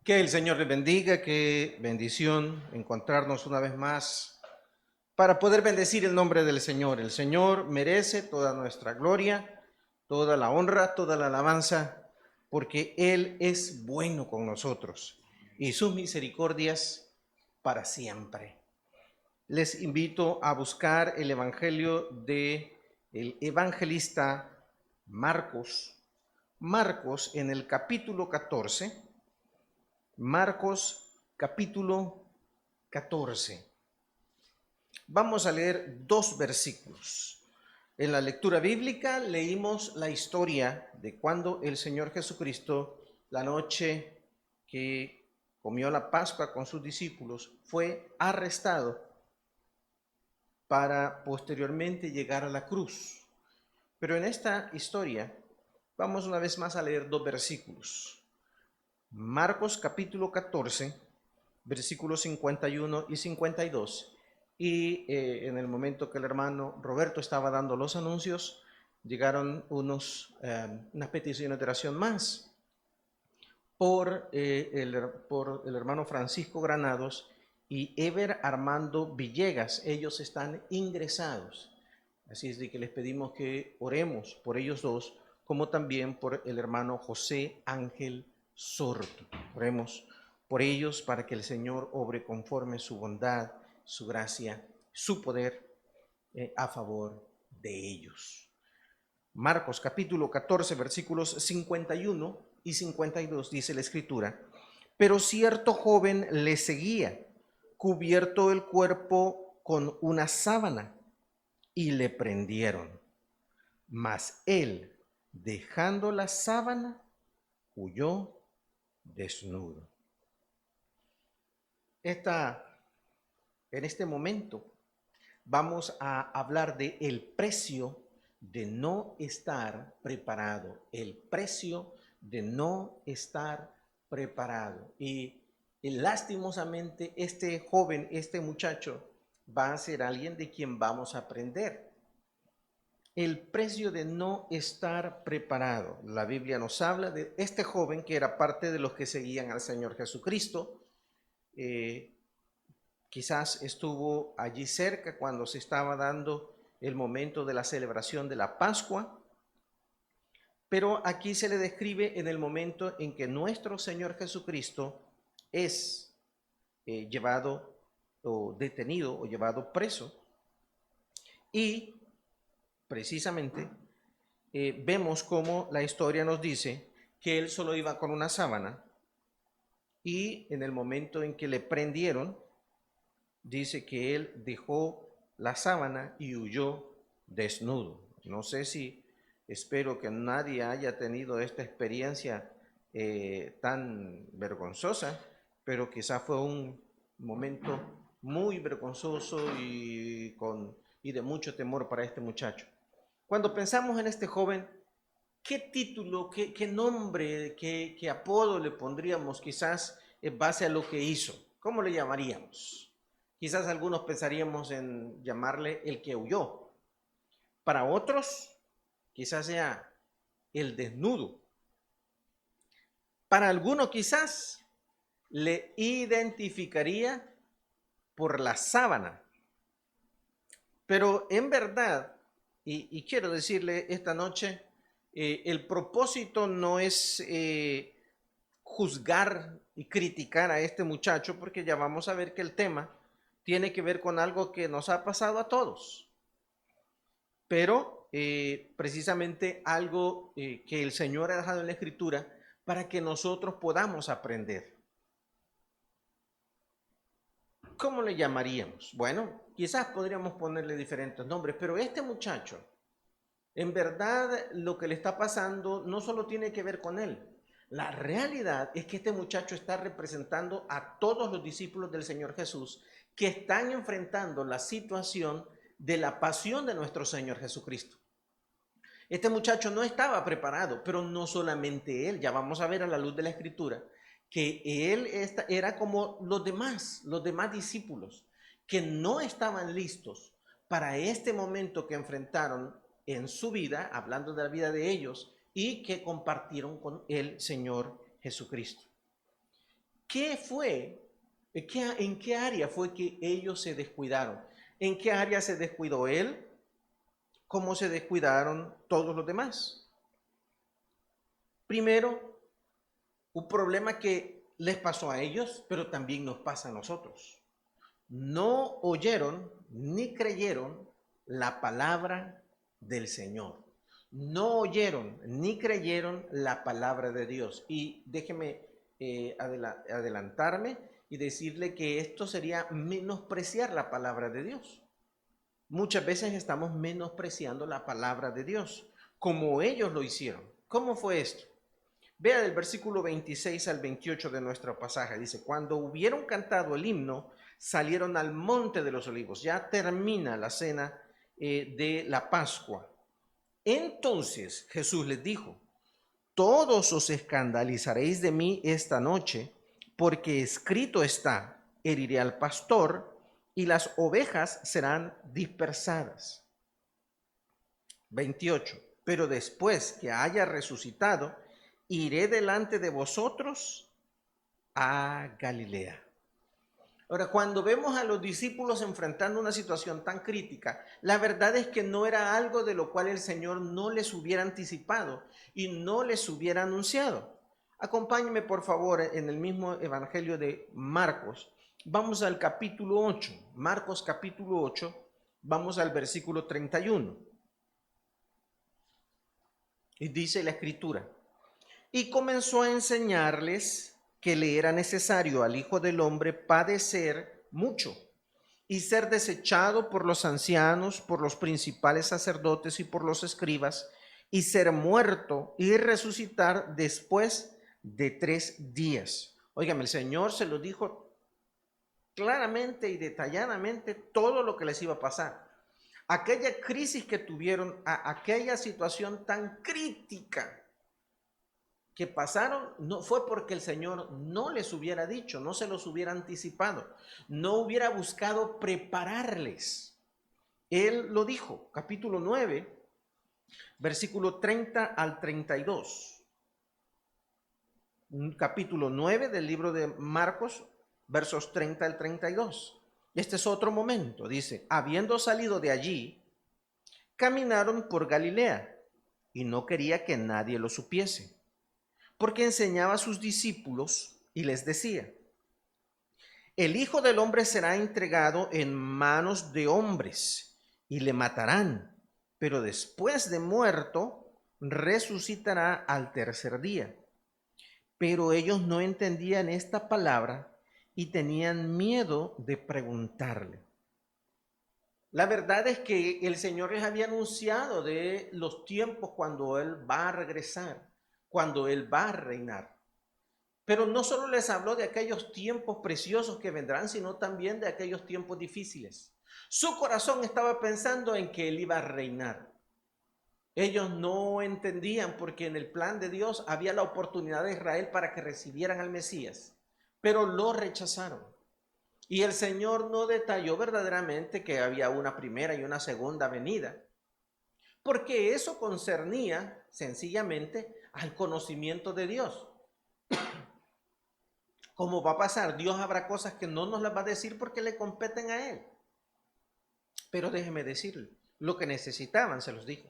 Que el Señor les bendiga, qué bendición encontrarnos una vez más para poder bendecir el nombre del Señor. El Señor merece toda nuestra gloria, toda la honra, toda la alabanza, porque Él es bueno con nosotros y sus misericordias para siempre. Les invito a buscar el Evangelio de el evangelista Marcos. Marcos en el capítulo 14. Marcos capítulo 14. Vamos a leer dos versículos. En la lectura bíblica leímos la historia de cuando el Señor Jesucristo, la noche que comió la Pascua con sus discípulos, fue arrestado para posteriormente llegar a la cruz. Pero en esta historia vamos una vez más a leer dos versículos. Marcos capítulo 14, versículos 51 y 52. Y en el momento que el hermano Roberto estaba dando los anuncios, llegaron unas peticiones de oración más por el hermano Francisco Granados y Ever Armando Villegas. Ellos están ingresados. Así es de que les pedimos que oremos por ellos dos, como también por el hermano José Ángel Sorto. Oremos por ellos para que el Señor obre conforme su bondad, su gracia, su poder a favor de ellos. Marcos capítulo 14, versículos 51 y 52 dice la Escritura: pero cierto joven le seguía, cubierto el cuerpo con una sábana, y le prendieron. Mas él, dejando la sábana, huyó desnudo. En este momento vamos a hablar de el precio de no estar preparado, el precio de no estar preparado. Y lastimosamente este joven, este muchacho, va a ser alguien de quien vamos a aprender. El precio de no estar preparado. La Biblia nos habla de este joven que era parte de los que seguían al Señor Jesucristo. Quizás estuvo allí cerca cuando se estaba dando el momento de la celebración de la Pascua, pero aquí se le describe en el momento en que nuestro Señor Jesucristo es llevado o detenido o llevado preso, y precisamente vemos cómo la historia nos dice que él solo iba con una sábana, y en el momento en que le prendieron, dice que él dejó la sábana y huyó desnudo. No sé si, espero que nadie haya tenido esta experiencia tan vergonzosa, pero quizá fue un momento muy vergonzoso y de mucho temor para este muchacho. Cuando pensamos en este joven, ¿qué título, qué nombre, qué apodo le pondríamos quizás en base a lo que hizo? ¿Cómo le llamaríamos? Quizás algunos pensaríamos en llamarle el que huyó. Para otros, quizás sea el desnudo. Para algunos quizás le identificaría por la sábana. Pero en verdad, y quiero decirle esta noche, el propósito no es juzgar y criticar a este muchacho, porque ya vamos a ver que el tema tiene que ver con algo que nos ha pasado a todos, pero precisamente algo que el Señor ha dejado en la Escritura para que nosotros podamos aprender. ¿Cómo le llamaríamos? Bueno, quizás podríamos ponerle diferentes nombres, pero este muchacho, en verdad, lo que le está pasando no solo tiene que ver con él. La realidad es que este muchacho está representando a todos los discípulos del Señor Jesús que están enfrentando la situación de la pasión de nuestro Señor Jesucristo. Este muchacho no estaba preparado, pero no solamente él. Ya vamos a ver a la luz de la Escritura que él era como los demás discípulos que no estaban listos para este momento que enfrentaron en su vida, hablando de la vida de ellos, y que compartieron con el Señor Jesucristo. ¿Qué fue? ¿En qué área fue que ellos se descuidaron? ¿En qué área se descuidó él? ¿Cómo se descuidaron todos los demás? Primero, un problema que les pasó a ellos, pero también nos pasa a nosotros. No oyeron ni creyeron la palabra del Señor. No oyeron ni creyeron la palabra de Dios. Y déjeme adelantarme y decirle que esto sería menospreciar la palabra de Dios. Muchas veces estamos menospreciando la palabra de Dios, como ellos lo hicieron. ¿Cómo fue esto? Vea del versículo 26 al 28 de nuestro pasaje. Dice, cuando hubieron cantado el himno, salieron al monte de los olivos. Ya termina la cena de la Pascua. Entonces Jesús les dijo, todos os escandalizaréis de mí esta noche, porque escrito está, heriré al pastor y las ovejas serán dispersadas. 28. Pero después que haya resucitado, iré delante de vosotros a Galilea. Ahora, cuando vemos a los discípulos enfrentando una situación tan crítica, la verdad es que no era algo de lo cual el Señor no les hubiera anticipado y no les hubiera anunciado. Acompáñenme, por favor, en el mismo Evangelio de Marcos. Vamos al capítulo 8. Marcos capítulo 8, vamos al versículo 31. Y dice la Escritura, y comenzó a enseñarles que le era necesario al Hijo del Hombre padecer mucho y ser desechado por los ancianos, por los principales sacerdotes y por los escribas, y ser muerto y resucitar después de 3 días. Óigame, el Señor se lo dijo claramente y detalladamente todo lo que les iba a pasar. Aquella crisis que tuvieron, aquella situación tan crítica que pasaron, no fue porque el Señor no les hubiera dicho, no se los hubiera anticipado, no hubiera buscado prepararles. Él lo dijo, capítulo 9, versículo 30 al 32. Capítulo 9 del libro de Marcos, versos 30 al 32. Este es otro momento, dice, habiendo salido de allí, caminaron por Galilea y no quería que nadie lo supiese, porque enseñaba a sus discípulos y les decía, el Hijo del Hombre será entregado en manos de hombres y le matarán, pero después de muerto resucitará al tercer día. Pero ellos no entendían esta palabra y tenían miedo de preguntarle. La verdad es que el Señor les había anunciado de los tiempos cuando Él va a regresar, cuando Él va a reinar. Pero no solo les habló de aquellos tiempos preciosos que vendrán, sino también de aquellos tiempos difíciles. Su corazón estaba pensando en que Él iba a reinar. Ellos no entendían porque en el plan de Dios había la oportunidad de Israel para que recibieran al Mesías, pero lo rechazaron. Y el Señor no detalló verdaderamente que había una primera y una segunda venida, porque eso concernía sencillamente al conocimiento de Dios. ¿Cómo va a pasar? Dios habrá cosas que no nos las va a decir porque le competen a Él. Pero déjeme decirle, lo que necesitaban se los dijo.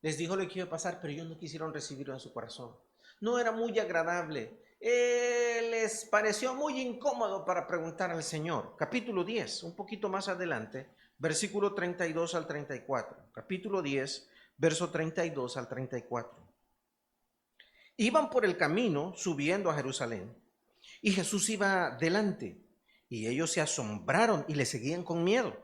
Les dijo lo que iba a pasar, pero ellos no quisieron recibirlo en su corazón. No era muy agradable. Les pareció muy incómodo para preguntar al Señor. Capítulo 10, un poquito más adelante, versículo 32 al 34. Capítulo 10, verso 32 al 34. Iban por el camino subiendo a Jerusalén, y Jesús iba delante, y ellos se asombraron y le seguían con miedo.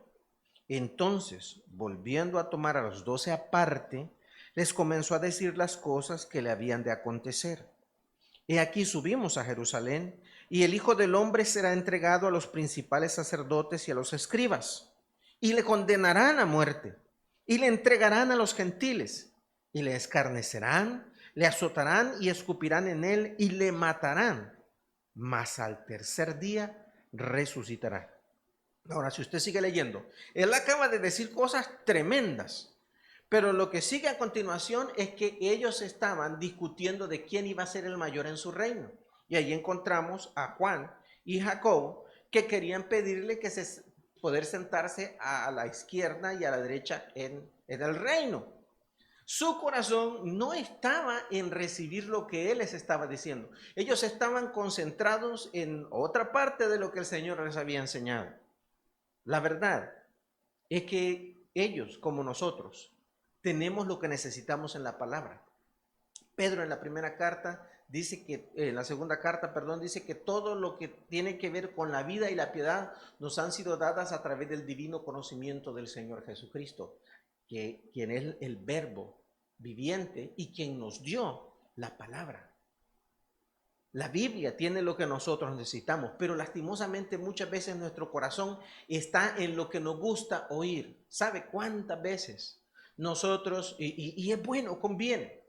Entonces, volviendo a tomar a los 12 aparte, les comenzó a decir las cosas que le habían de acontecer. He aquí subimos a Jerusalén, y el Hijo del Hombre será entregado a los principales sacerdotes y a los escribas, y le condenarán a muerte, y le entregarán a los gentiles, y le escarnecerán, le azotarán y escupirán en él, y le matarán, mas al tercer día resucitará. Ahora, si usted sigue leyendo, él acaba de decir cosas tremendas, pero lo que sigue a continuación es que ellos estaban discutiendo de quién iba a ser el mayor en su reino. Y ahí encontramos a Juan y Jacobo que querían pedirle que poder sentarse a la izquierda y a la derecha en el reino. Su corazón no estaba en recibir lo que él les estaba diciendo. Ellos estaban concentrados en otra parte de lo que el Señor les había enseñado. La verdad es que ellos, como nosotros, tenemos lo que necesitamos en la palabra. Pedro en la primera carta dice que, en la segunda carta, perdón, dice que todo lo que tiene que ver con la vida y la piedad nos han sido dadas a través del divino conocimiento del Señor Jesucristo, quien es el verbo viviente y quien nos dio la palabra. La Biblia tiene lo que nosotros necesitamos, pero lastimosamente muchas veces nuestro corazón está en lo que nos gusta oír. ¿Sabe cuántas veces nosotros, y es bueno, conviene,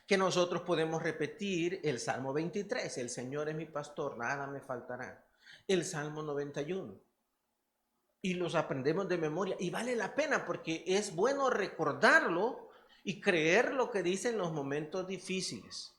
que nosotros podemos repetir el Salmo 23, el Señor es mi pastor, nada me faltará. El Salmo 91. Y los aprendemos de memoria. Y vale la pena porque es bueno recordarlo y creer lo que dice en los momentos difíciles.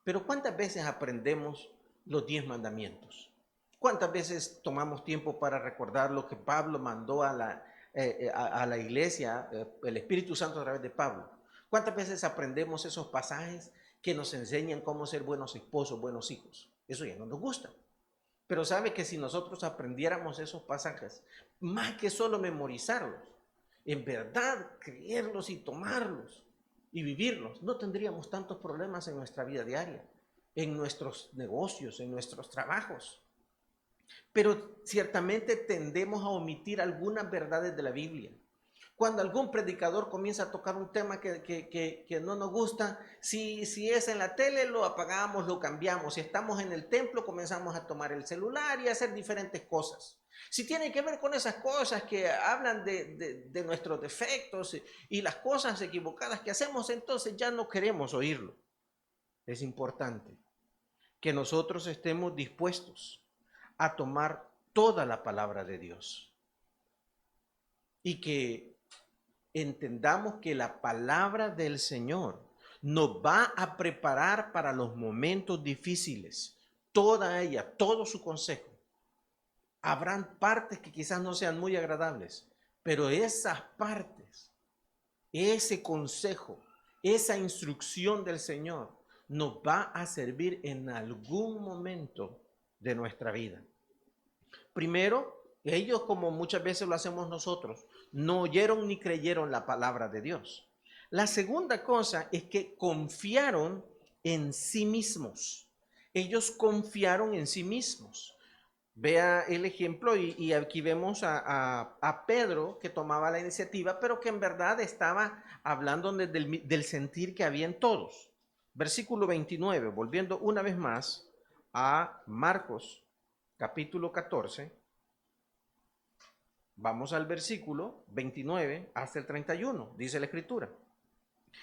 Pero ¿cuántas veces aprendemos los 10 mandamientos? ¿Cuántas veces tomamos tiempo para recordar lo que Pablo mandó a la iglesia, el Espíritu Santo a través de Pablo? ¿Cuántas veces aprendemos esos pasajes que nos enseñan cómo ser buenos esposos, buenos hijos? Eso ya no nos gusta. Pero sabe que si nosotros aprendiéramos esos pasajes, más que solo memorizarlos, en verdad creerlos y tomarlos y vivirlos, no tendríamos tantos problemas en nuestra vida diaria, en nuestros negocios, en nuestros trabajos. Pero ciertamente tendemos a omitir algunas verdades de la Biblia. Cuando algún predicador comienza a tocar un tema que no nos gusta, si es en la tele, lo apagamos, lo cambiamos. Si estamos en el templo, comenzamos a tomar el celular y a hacer diferentes cosas. Si tiene que ver con esas cosas que hablan de nuestros defectos y las cosas equivocadas que hacemos, entonces ya no queremos oírlo. Es importante que nosotros estemos dispuestos a tomar toda la palabra de Dios y que entendamos que la palabra del Señor nos va a preparar para los momentos difíciles. Toda ella, todo su consejo. Habrán partes que quizás no sean muy agradables, pero esas partes, ese consejo, esa instrucción del Señor nos va a servir en algún momento de nuestra vida. Primero, ellos, como muchas veces lo hacemos nosotros, no oyeron ni creyeron la palabra de Dios. La segunda cosa es que confiaron en sí mismos. Ellos confiaron en sí mismos. Vea el ejemplo y aquí vemos a Pedro que tomaba la iniciativa, pero que en verdad estaba hablando del sentir que había en todos. Versículo 29, volviendo una vez más a Marcos capítulo 14, vamos al versículo 29 hasta el 31, dice la escritura.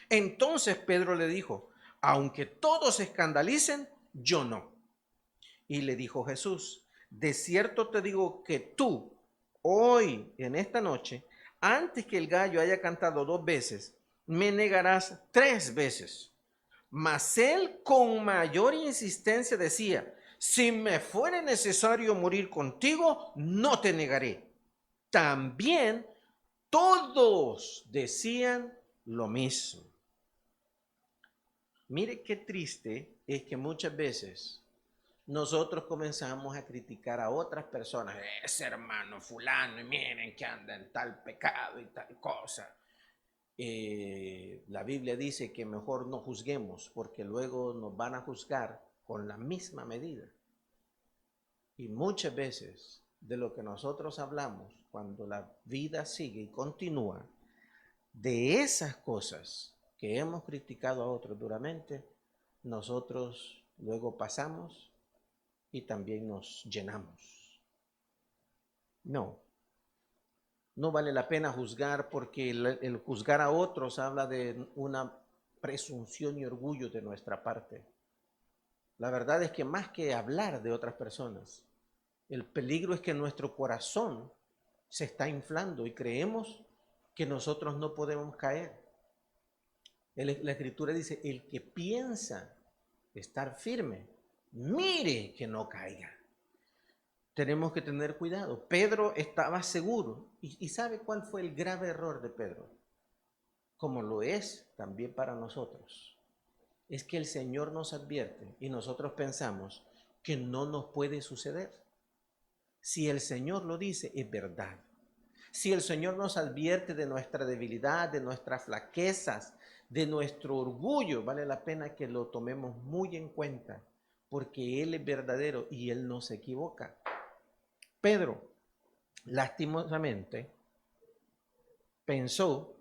Entonces Pedro le dijo, aunque todos se escandalicen, yo no. Y le dijo Jesús, de cierto te digo que tú, hoy, en esta noche, antes que el gallo haya cantado 2 veces, me negarás 3 veces. Mas él con mayor insistencia decía, si me fuere necesario morir contigo, no te negaré. También todos decían lo mismo. Mire qué triste es que muchas veces nosotros comenzamos a criticar a otras personas. Ese hermano fulano, y miren que anda en tal pecado y tal cosa. La Biblia dice que mejor no juzguemos porque luego nos van a juzgar con la misma medida. Y muchas veces de lo que nosotros hablamos, cuando la vida sigue y continúa, de esas cosas que hemos criticado a otros duramente, nosotros luego pasamos y también nos llenamos. No vale la pena juzgar porque el juzgar a otros habla de una presunción y orgullo de nuestra parte. La verdad es que más que hablar de otras personas, el peligro es que nuestro corazón se está inflando y creemos que nosotros no podemos caer. La Escritura dice, el que piensa estar firme, mire que no caiga. Tenemos que tener cuidado. Pedro estaba seguro. ¿Y sabe cuál fue el grave error de Pedro? Como lo es también para nosotros. Es que el Señor nos advierte y nosotros pensamos que no nos puede suceder. Si el Señor lo dice, es verdad. Si el Señor nos advierte de nuestra debilidad, de nuestras flaquezas, de nuestro orgullo, vale la pena que lo tomemos muy en cuenta, porque Él es verdadero y Él no se equivoca. Pedro, lastimosamente, pensó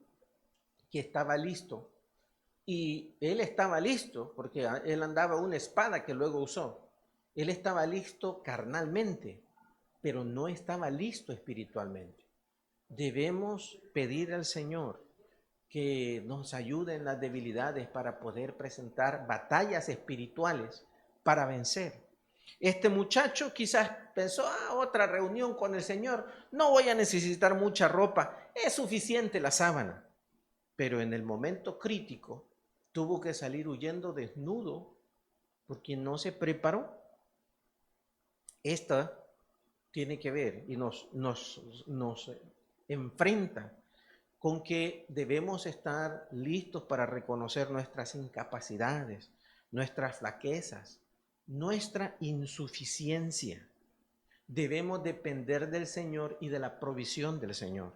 que estaba listo, y él estaba listo porque él andaba una espada que luego usó. Él estaba listo carnalmente, pero no estaba listo espiritualmente. Debemos pedir al Señor que nos ayude en las debilidades para poder presentar batallas espirituales para vencer. Este muchacho quizás pensó, otra reunión con el Señor, no voy a necesitar mucha ropa, es suficiente la sábana. Pero en el momento crítico tuvo que salir huyendo desnudo porque no se preparó. Esta tiene que ver y nos enfrenta con que debemos estar listos para reconocer nuestras incapacidades, nuestras flaquezas, nuestra insuficiencia. Debemos depender del Señor y de la provisión del Señor.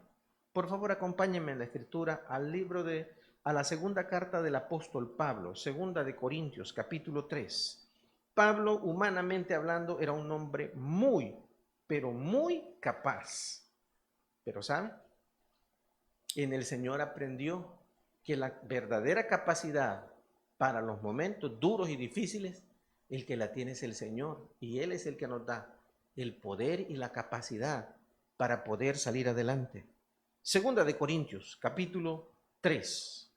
Por favor, acompáñenme en la escritura a la segunda carta del apóstol Pablo, segunda de Corintios, capítulo 3. Pablo, humanamente hablando, era un hombre muy, pero muy capaz. Pero ¿sabe? En el Señor aprendió que la verdadera capacidad para los momentos duros y difíciles, el que la tiene es el Señor, y Él es el que nos da el poder y la capacidad para poder salir adelante. Segunda de Corintios, capítulo 3,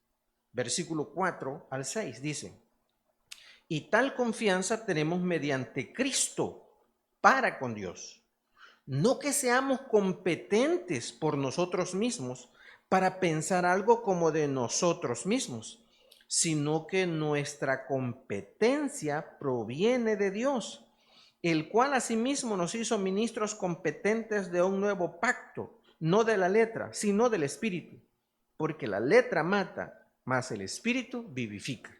versículo 4 al 6, dice: y tal confianza tenemos mediante Cristo para con Dios. No que seamos competentes por nosotros mismos para pensar algo como de nosotros mismos, sino que nuestra competencia proviene de Dios, el cual asimismo nos hizo ministros competentes de un nuevo pacto, no de la letra, sino del Espíritu, porque la letra mata, mas el Espíritu vivifica.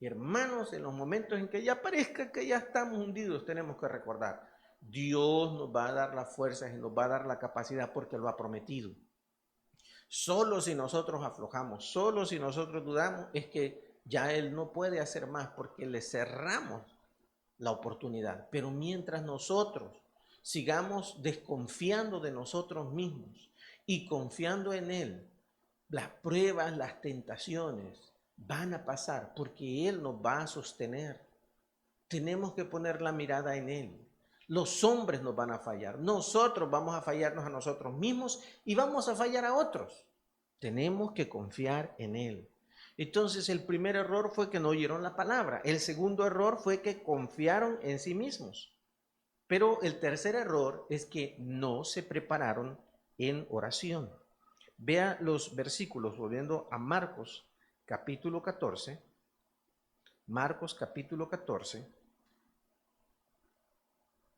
Hermanos, en los momentos en que ya parezca que ya estamos hundidos, tenemos que recordar, Dios nos va a dar las fuerzas y nos va a dar la capacidad porque lo ha prometido. Solo si nosotros aflojamos, solo si nosotros dudamos, es que ya Él no puede hacer más porque le cerramos la oportunidad. Pero mientras nosotros sigamos desconfiando de nosotros mismos y confiando en Él, las pruebas, las tentaciones van a pasar porque Él nos va a sostener. Tenemos que poner la mirada en Él. Los hombres nos van a fallar. Nosotros vamos a fallarnos a nosotros mismos y vamos a fallar a otros. Tenemos que confiar en Él. Entonces el primer error fue que no oyeron la palabra. El segundo error fue que confiaron en sí mismos. Pero el tercer error es que no se prepararon en oración. Vea los versículos, volviendo a Marcos capítulo 14. Marcos capítulo 14.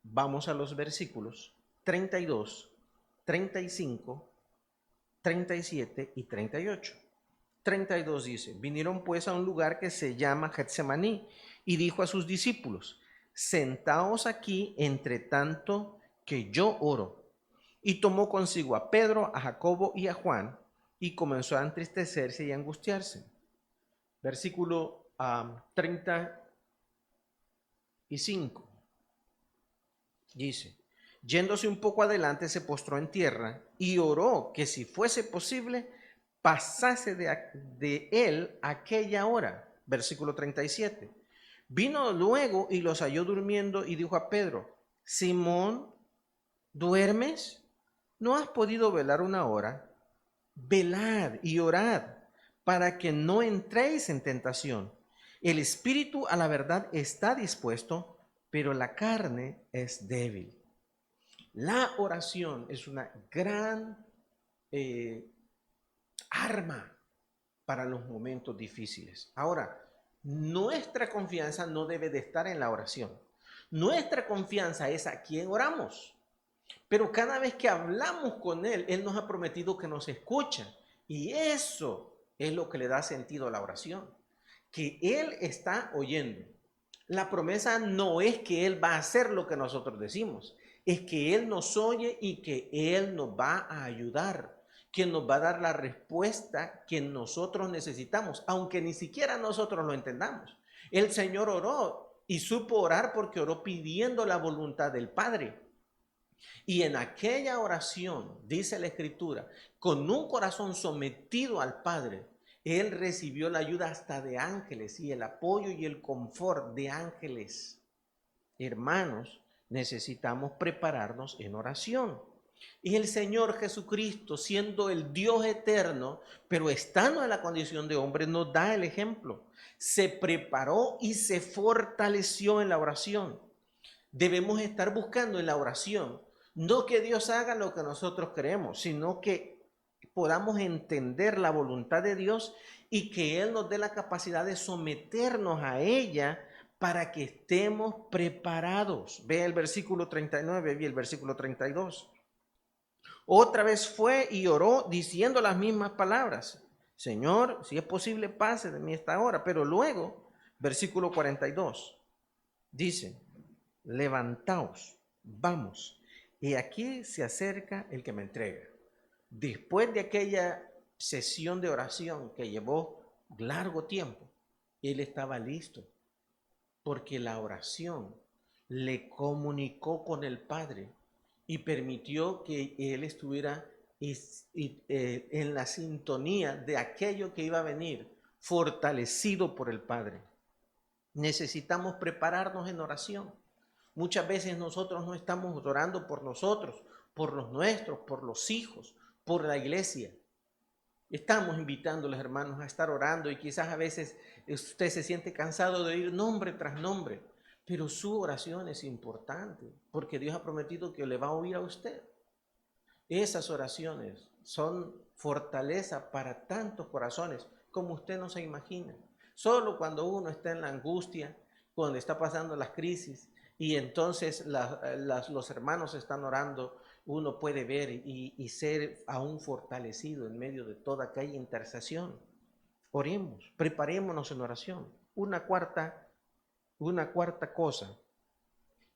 Vamos a los versículos 32, 35, 37 y 38. 32 dice: vinieron pues a un lugar que se llama Getsemaní y dijo a sus discípulos: sentaos aquí entre tanto que yo oro. Y tomó consigo a Pedro, a Jacobo y a Juan, y comenzó a entristecerse y a angustiarse. Versículo 35 dice: yéndose un poco adelante, se postró en tierra y oró que si fuese posible pasase de él aquella hora. Versículo 37. Vino luego y los halló durmiendo y dijo a Pedro: Simón, ¿duermes? ¿No has podido velar una hora? Velad y orad para que no entréis en tentación. El espíritu a la verdad está dispuesto, pero la carne es débil. La oración es una gran arma para los momentos difíciles. Ahora, nuestra confianza no debe de estar en la oración. Nuestra confianza es a quien oramos. Pero cada vez que hablamos con Él, Él nos ha prometido que nos escucha. Y eso es lo que le da sentido a la oración. Que Él está oyendo. La promesa no es que Él va a hacer lo que nosotros decimos. Es que Él nos oye y que Él nos va a ayudar. Que nos va a dar la respuesta que nosotros necesitamos. Aunque ni siquiera nosotros lo entendamos. El Señor oró y supo orar porque oró pidiendo la voluntad del Padre. Y en aquella oración, dice la Escritura, con un corazón sometido al Padre, Él recibió la ayuda hasta de ángeles y el apoyo y el confort de ángeles. Hermanos, necesitamos prepararnos en oración. Y el Señor Jesucristo, siendo el Dios eterno, pero estando en la condición de hombre, nos da el ejemplo. Se preparó y se fortaleció en la oración. Debemos estar buscando en la oración no que Dios haga lo que nosotros creemos, sino que podamos entender la voluntad de Dios y que Él nos dé la capacidad de someternos a ella para que estemos preparados. Ve el versículo 39 y el versículo 32. Otra vez fue y oró diciendo las mismas palabras. Señor, si es posible, pase de mí esta hora. Pero luego, versículo 42, dice, levantaos, vamos. Y aquí se acerca el que me entrega. Después de aquella sesión de oración que llevó largo tiempo, él estaba listo, porque la oración le comunicó con el Padre y permitió que él estuviera en la sintonía de aquello que iba a venir, fortalecido por el Padre. Necesitamos prepararnos en oración. Muchas veces nosotros no estamos orando por nosotros, por los nuestros, por los hijos, por la iglesia. Estamos invitando a los hermanos a estar orando y quizás a veces usted se siente cansado de oír nombre tras nombre, pero su oración es importante porque Dios ha prometido que le va a oír a usted. Esas oraciones son fortaleza para tantos corazones como usted no se imagina. Solo cuando uno está en la angustia, cuando está pasando las crisis, y entonces los hermanos están orando, uno puede ver y ser aún fortalecido en medio de toda aquella intercesión. Oremos, preparémonos en oración. Una cuarta cosa,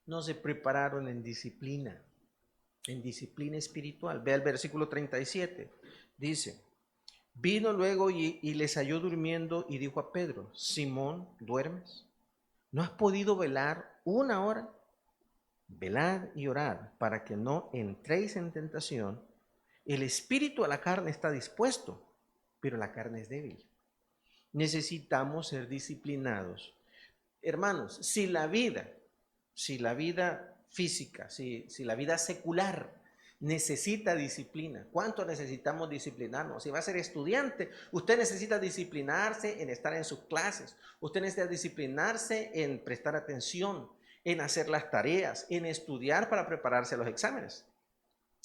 no se prepararon en disciplina espiritual. Ve el versículo 37, dice, vino luego y les halló durmiendo y dijo a Pedro, Simón, ¿duermes? ¿No has podido velar una hora? Velad y orad para que no entréis en tentación. El espíritu a la carne está dispuesto, pero la carne es débil. Necesitamos ser disciplinados. Hermanos, si la vida física, si la vida secular necesita disciplina, ¿cuánto necesitamos disciplinarnos? Si va a ser estudiante, usted necesita disciplinarse en estar en sus clases, usted necesita disciplinarse en prestar atención, en hacer las tareas, en estudiar para prepararse a los exámenes.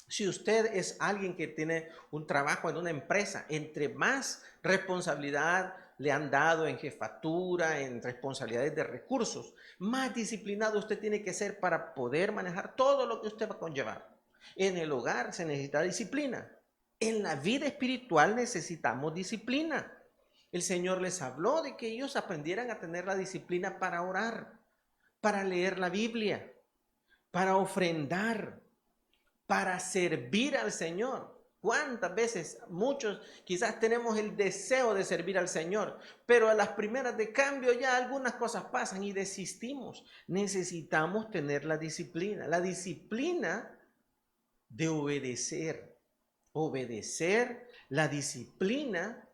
Si usted es alguien que tiene un trabajo en una empresa, entre más responsabilidad le han dado en jefatura, en responsabilidades de recursos, más disciplinado usted tiene que ser para poder manejar todo lo que usted va a conllevar. En el hogar se necesita disciplina. En la vida espiritual necesitamos disciplina. El Señor les habló de que ellos aprendieran a tener la disciplina para orar, para leer la Biblia, para ofrendar, para servir al Señor. ¿Cuántas veces muchos quizás tenemos el deseo de servir al Señor, pero a las primeras de cambio ya algunas cosas pasan y desistimos? Necesitamos tener la disciplina de obedecer, la disciplina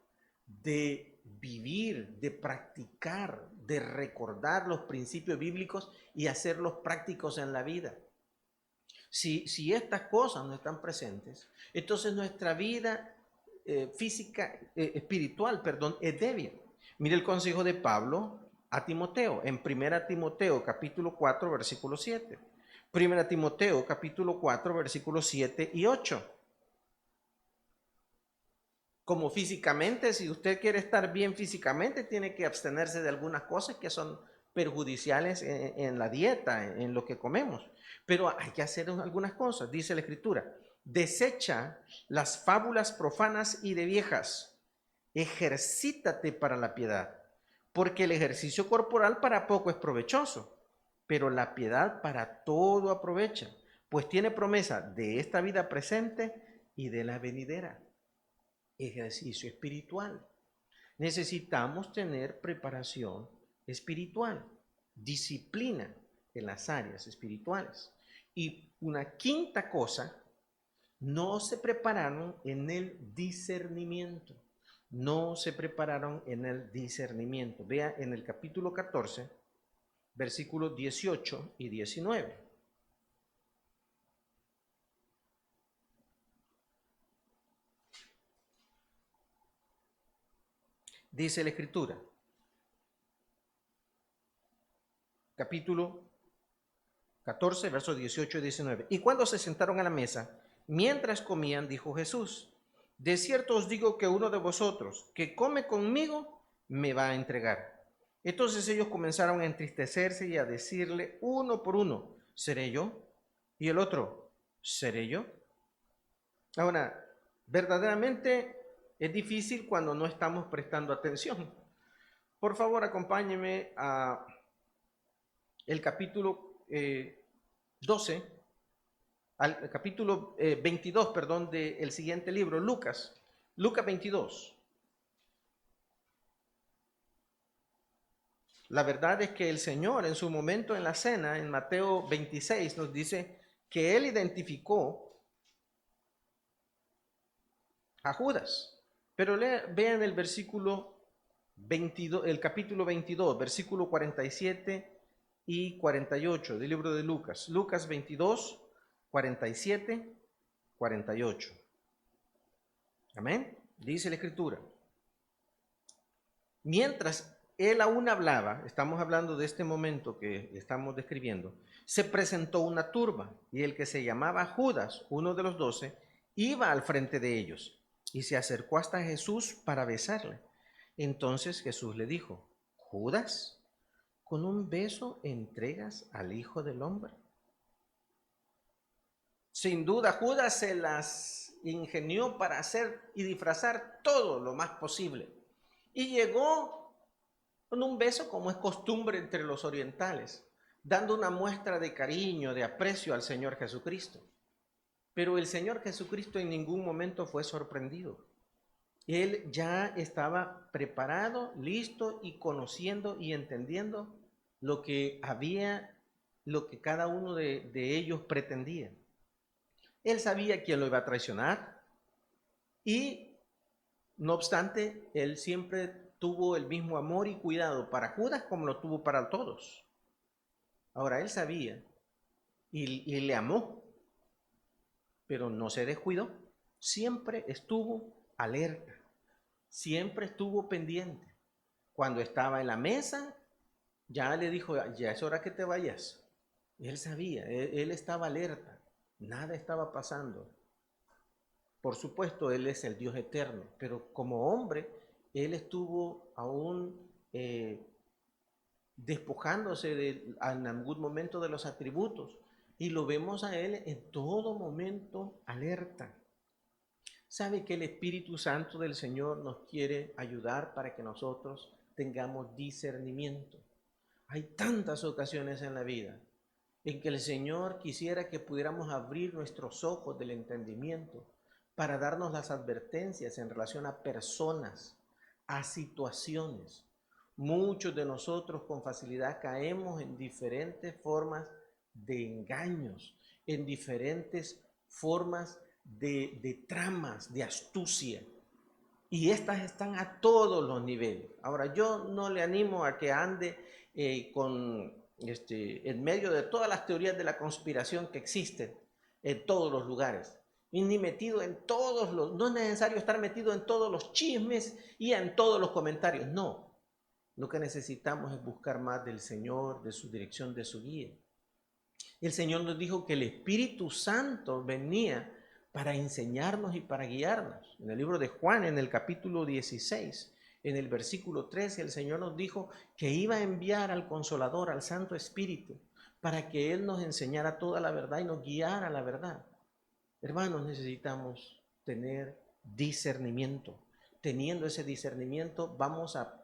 de vivir, de practicar, de recordar los principios bíblicos y hacerlos prácticos en la vida. Si estas cosas no están presentes, entonces nuestra vida espiritual, es débil. Mire el consejo de Pablo a Timoteo, en 1 Timoteo capítulo 4, versículo 7. 1 Timoteo capítulo 4, versículos 7 y 8. Como físicamente, si usted quiere estar bien físicamente, tiene que abstenerse de algunas cosas que son perjudiciales en la dieta, en lo que comemos. Pero hay que hacer algunas cosas, dice la Escritura. Desecha las fábulas profanas y de viejas. Ejercítate para la piedad, porque el ejercicio corporal para poco es provechoso, pero la piedad para todo aprovecha, pues tiene promesa de esta vida presente y de la venidera. Ejercicio espiritual. Necesitamos tener preparación espiritual, disciplina en las áreas espirituales. Y una quinta cosa, no se prepararon en el discernimiento. No se prepararon en el discernimiento. Vea en el capítulo 14, versículos 18 y 19. Dice la Escritura, capítulo 14, versos 18 y 19. Y cuando se sentaron a la mesa, mientras comían, dijo Jesús, de cierto os digo que uno de vosotros que come conmigo me va a entregar. Entonces ellos comenzaron a entristecerse y a decirle uno por uno, ¿seré yo? Y el otro, ¿seré yo? Ahora, verdaderamente es difícil cuando no estamos prestando atención. Por favor, acompáñeme a el capítulo 12, al capítulo 22, perdón, del siguiente libro, Lucas 22. La verdad es que el Señor en su momento en la cena, en Mateo 26, nos dice que Él identificó a Judas. Pero vean el versículo 22, el capítulo 22, versículo 47 y 48 del libro de Lucas. Lucas 22, 47, 48. Amén. Dice la Escritura. Mientras él aún hablaba, estamos hablando de este momento que estamos describiendo, se presentó una turba y el que se llamaba Judas, uno de los 12, iba al frente de ellos y se acercó hasta Jesús para besarle. Entonces Jesús le dijo, Judas, ¿con un beso entregas al Hijo del Hombre? Sin duda, Judas se las ingenió para hacer y disfrazar todo lo más posible. Y llegó con un beso como es costumbre entre los orientales, dando una muestra de cariño, de aprecio al Señor Jesucristo. Pero el Señor Jesucristo en ningún momento fue sorprendido. Él ya estaba preparado, listo y conociendo y entendiendo lo que había, lo que cada uno de ellos pretendía. Él sabía quién lo iba a traicionar y, no obstante, él siempre tuvo el mismo amor y cuidado para Judas como lo tuvo para todos. Ahora, él sabía y le amó, pero no se descuidó. Siempre estuvo alerta, siempre estuvo pendiente. Cuando estaba en la mesa, ya le dijo, ya es hora que te vayas. Él sabía, él estaba alerta, nada estaba pasando. Por supuesto, Él es el Dios eterno, pero como hombre, Él estuvo aún despojándose en algún momento de los atributos y lo vemos a Él en todo momento alerta. ¿Sabe que el Espíritu Santo del Señor nos quiere ayudar para que nosotros tengamos discernimiento? Hay tantas ocasiones en la vida en que el Señor quisiera que pudiéramos abrir nuestros ojos del entendimiento para darnos las advertencias en relación a personas, a situaciones. Muchos de nosotros con facilidad caemos en diferentes formas de engaños, en diferentes formas de tramas, de astucia. Y estas están a todos los niveles. Ahora, yo no le animo a que ande en medio de todas las teorías de la conspiración que existen en todos los lugares. Y ni metido en todos los, no es necesario estar metido en todos los chismes y en todos los comentarios, no. Lo que necesitamos es buscar más del Señor, de su dirección, de su guía. El Señor nos dijo que el Espíritu Santo venía para enseñarnos y para guiarnos. En el libro de Juan, en el capítulo 16, en el versículo 13, el Señor nos dijo que iba a enviar al Consolador, al Santo Espíritu, para que Él nos enseñara toda la verdad y nos guiara a la verdad. Hermanos, necesitamos tener discernimiento. Teniendo ese discernimiento, vamos a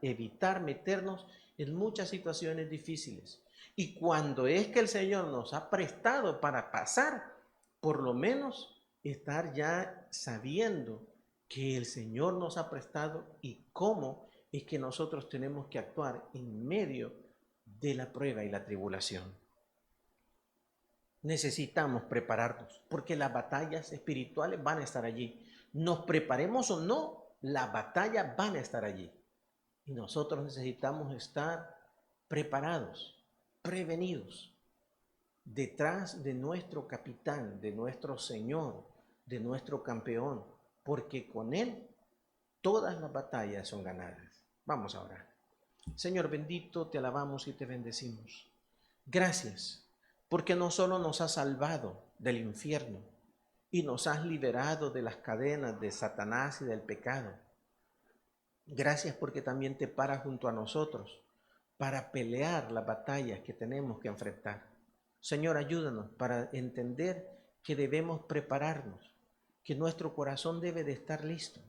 evitar meternos en muchas situaciones difíciles. Y cuando es que el Señor nos ha prestado para pasar, por lo menos estar ya sabiendo que el Señor nos ha prestado y cómo es que nosotros tenemos que actuar en medio de la prueba y la tribulación. Necesitamos prepararnos porque las batallas espirituales van a estar allí. Nos preparemos o no, las batallas van a estar allí. Y nosotros necesitamos estar preparados, prevenidos, detrás de nuestro capitán, de nuestro Señor, de nuestro campeón, porque con Él todas las batallas son ganadas. Vamos a orar. Señor bendito, te alabamos y te bendecimos. Gracias, porque no solo nos has salvado del infierno y nos has liberado de las cadenas de Satanás y del pecado. Gracias porque también te paras junto a nosotros para pelear las batallas que tenemos que enfrentar. Señor, ayúdanos para entender que debemos prepararnos, que nuestro corazón debe de estar listo.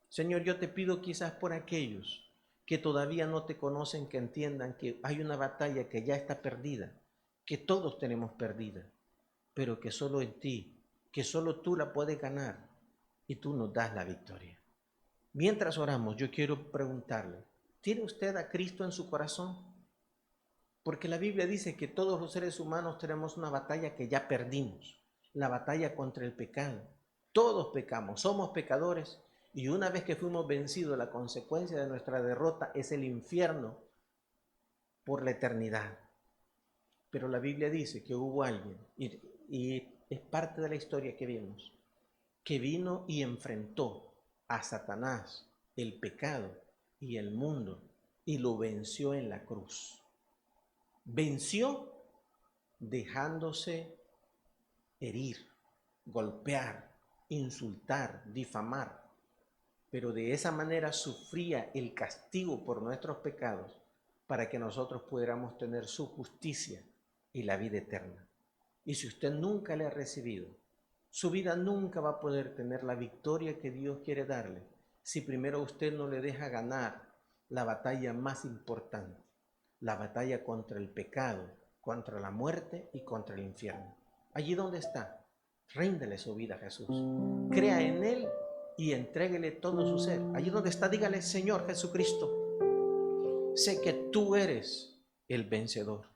Señor, yo te pido quizás por aquellos que todavía no te conocen, que entiendan que hay una batalla que ya está perdida, que todos tenemos perdida, pero que solo en ti, que solo tú la puedes ganar y tú nos das la victoria. Mientras oramos, yo quiero preguntarle, ¿tiene usted a Cristo en su corazón? Porque la Biblia dice que todos los seres humanos tenemos una batalla que ya perdimos, la batalla contra el pecado. Todos pecamos, somos pecadores, y una vez que fuimos vencidos, la consecuencia de nuestra derrota es el infierno por la eternidad. Pero la Biblia dice que hubo alguien, y es parte de la historia que vimos, que vino y enfrentó a Satanás, el pecado y el mundo, y lo venció en la cruz. Venció dejándose herir, golpear, insultar, difamar, pero de esa manera sufría el castigo por nuestros pecados para que nosotros pudiéramos tener su justicia y la vida eterna. Y si usted nunca le ha recibido, su vida nunca va a poder tener la victoria que Dios quiere darle si primero usted no le deja ganar la batalla más importante, la batalla contra el pecado, contra la muerte y contra el infierno. Allí donde está, ríndele su vida a Jesús. Crea en Él y entréguele todo su ser. Allí donde está, dígale: Señor Jesucristo, sé que tú eres el vencedor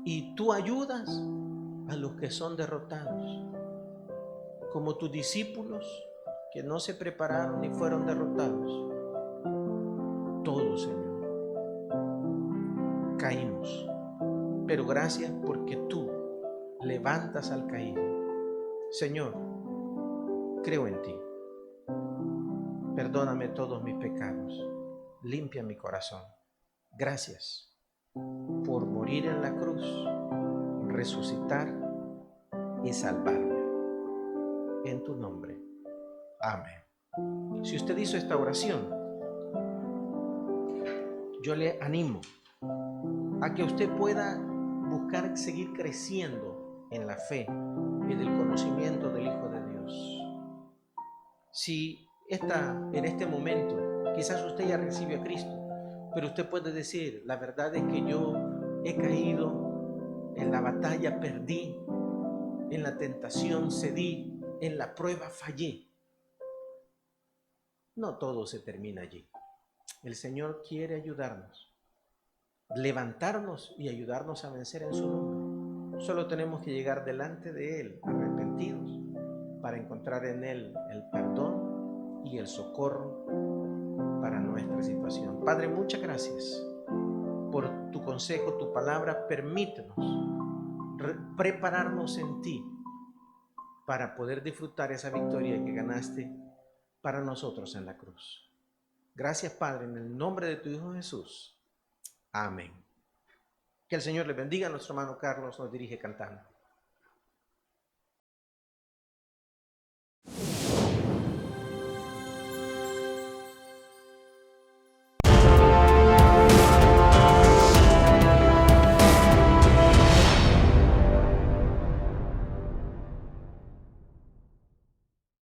y tú ayudas a los que son derrotados, como tus discípulos que no se prepararon ni fueron derrotados. Todos, Señor, caímos, pero gracias porque tú levantas al caído. Señor, creo en ti. Perdóname todos mis pecados. Limpia mi corazón. Gracias por morir en la cruz, resucitar y salvarme. En tu nombre. Amén. Si usted hizo esta oración, yo le animo a que usted pueda buscar seguir creciendo en la fe y del conocimiento del Hijo de Dios. Si en este momento quizás usted ya recibió a Cristo, pero usted puede decir: la verdad es que yo he caído en la batalla, perdí, en la tentación cedí, en la prueba fallé. No todo se termina allí. El Señor quiere ayudarnos, levantarnos y ayudarnos a vencer en su nombre. Solo tenemos que llegar delante de Él arrepentidos para encontrar en Él el perdón y el socorro para nuestra situación. Padre, muchas gracias por tu consejo, tu palabra. Permítenos prepararnos en ti para poder disfrutar esa victoria que ganaste para nosotros en la cruz. Gracias, Padre, en el nombre de tu Hijo Jesús. Amén. Que el Señor le bendiga. Nuestro hermano Carlos nos dirige cantando.